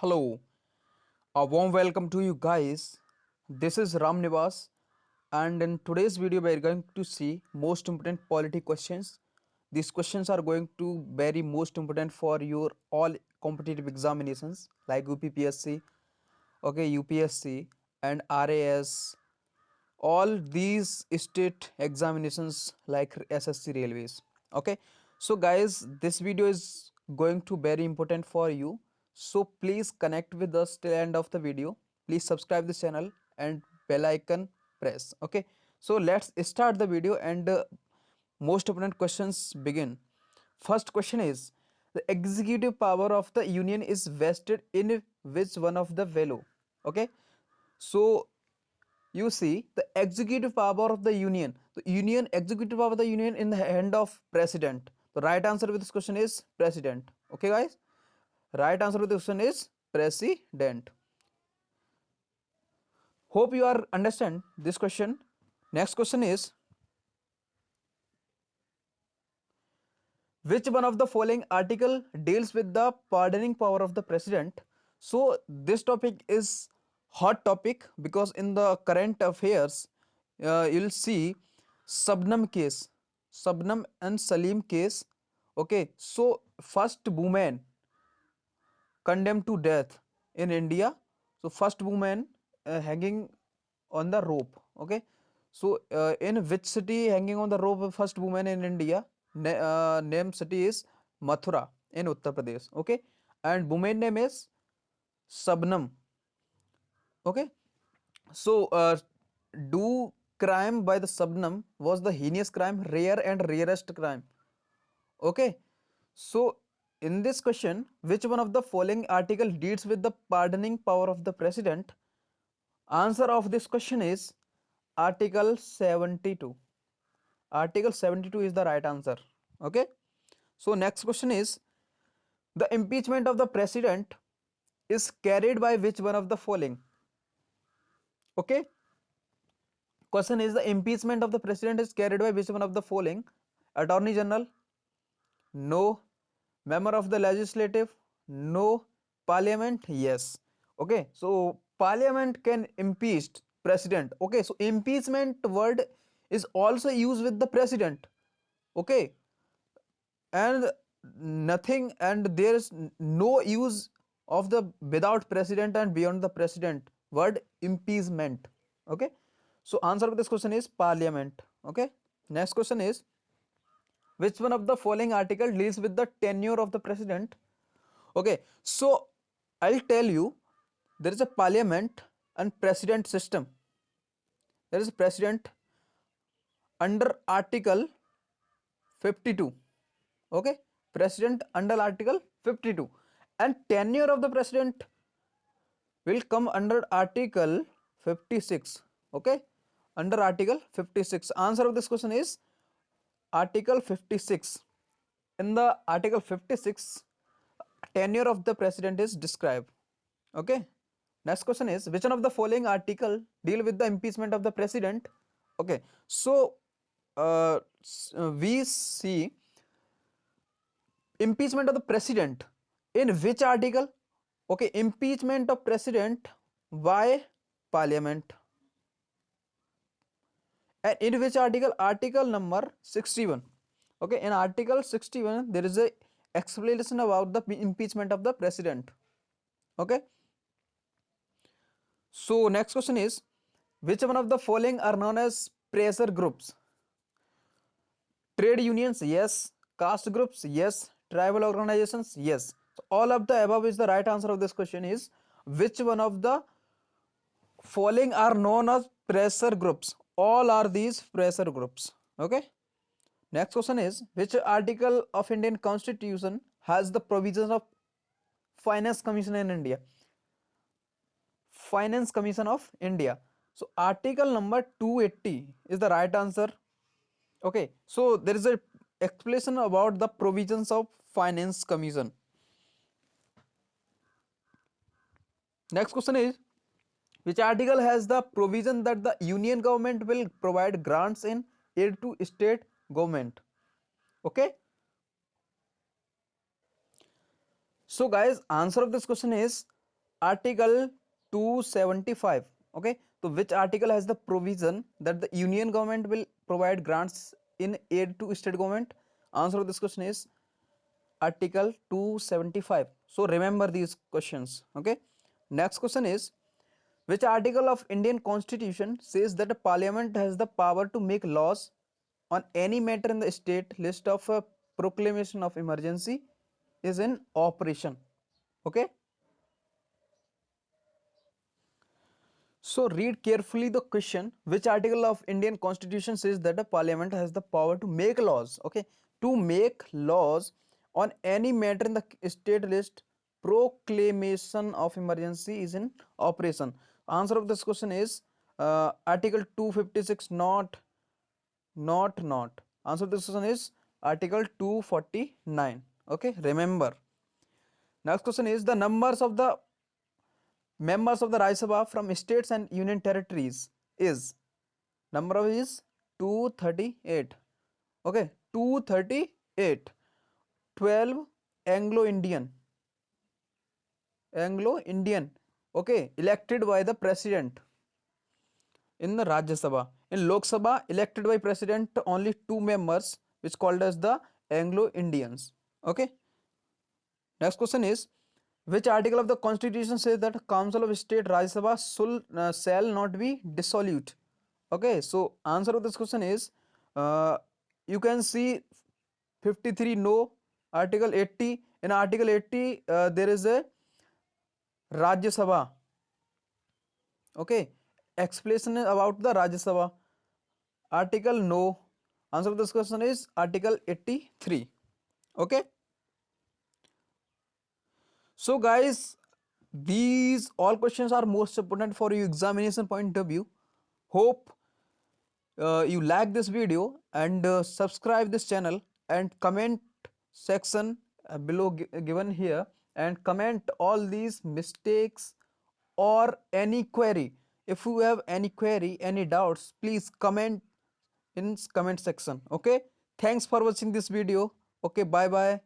Hello, a warm welcome to you guys. This is Ram Nivas, and in today's video, we are going to see most important polity questions. These questions are going to very most important for your all competitive examinations like UPPSC, okay, UPSC, and RAS. All these state examinations like SSC Railways. Okay, so guys, this video is going to very important for you, so please connect with us till end of the video. Please subscribe this channel and bell icon press. Okay, so let's start the video and most important questions begin. First question is, the executive power of the union is vested in which one of the below? Okay, so you see, the executive power of the union executive power of the union in the hand of president. The right answer with this question is president. Okay guys, right answer with this question is president. Hope you are understand this question. Next question is, which one of the following article deals with the pardoning power of the president? So this topic is hot topic because in the current affairs, you'll see Sabnam case, Sabnam and Salim case. Okay, so first woman condemned to death in India. So first woman hanging on the rope. Okay, so in which city hanging on the rope first woman in India? Name city is Mathura in Uttar Pradesh. Okay, and woman name is Sabnam. Okay, so do crime by the Sabnam was the heinous crime, rare and rarest crime. Okay, so in this question, which one of the following article deals with the pardoning power of the president? Answer of this question is Article 72. Article 72 is the right answer. Okay, so next question is, the impeachment of the president is carried by which one of the following? Okay, question is, the impeachment of the president is carried by which one of the following? Attorney General? No. Member of the legislative? No. Parliament? Yes. Okay, so parliament can impeach president. Okay, so impeachment word is also used with the president. Okay, and nothing, and there is no use of the without president and beyond the president word impeachment. Okay, so answer of this question is parliament. Okay, next question is, which one of the following article deals with the tenure of the president? Okay, so I'll tell you, there is a parliament and president system. There is a president under article 52. Okay, president under article 52, and tenure of the president will come under article 56. Okay, under article 56. Answer of this question is article 56. In the article 56, tenure of the president is described. Okay, next question is, which one of the following article deal with the impeachment of the president? Okay, so we see impeachment of the president in which article? Okay, impeachment of president by parliament. And in which article? Article number 61. Okay, in article 61 there is a explanation about the impeachment of the president. Okay, so next question is, which one of the following are known as pressure groups? Trade unions? Yes. Caste groups? Yes. Tribal organizations? Yes. So all of the above is the right answer of this question is, which one of the following are known as pressure groups? All are these pressure groups. Okay, next question is, which article of Indian Constitution has the provisions of Finance Commission in India? Finance Commission of India. So article number 280 is the right answer. Okay, so there is a explanation about the provisions of Finance Commission. Next question is, which article has the provision that the union government will provide grants in aid to state government? Okay, so guys, answer of this question is Article 275. Okay, so which article has the provision that the union government will provide grants in aid to state government? Answer of this question is Article 275. So remember these questions. Okay, next question is, which article of Indian Constitution says that the Parliament has the power to make laws on any matter in the state? List of a proclamation of emergency is in operation. Okay, so read carefully the question. Which article of Indian Constitution says that the Parliament has the power to make laws? Okay, to make laws on any matter in the state? List proclamation of emergency is in operation. Answer of this question is Article 256. Not. Answer of this question is Article 249. Okay, remember. Next question is, the numbers of the members of the Rajya Sabha from states and union territories is, number of is 238. Okay, 238. 12 Anglo-Indian. Anglo-Indian. Okay, elected by the president in the Rajya Sabha. In Lok Sabha, elected by president only 2 members, which called as the Anglo-Indians. Okay. Next question is, which article of the Constitution says that Council of State Rajya Sabha shall not be dissolute? Okay, so answer of this question is you can see 53 no, Article 80. In Article 80, there is a Rajya Sabha. Okay, explanation about the Rajya Sabha. Article no. Answer of this question is Article 83. Okay. So guys, these all questions are most important for your examination point of view. Hope you like this video and subscribe this channel and comment section below given here, and comment all these mistakes or any query. If you have any query, any doubts, please comment in comment section. Okay, thanks for watching this video. Okay, bye bye.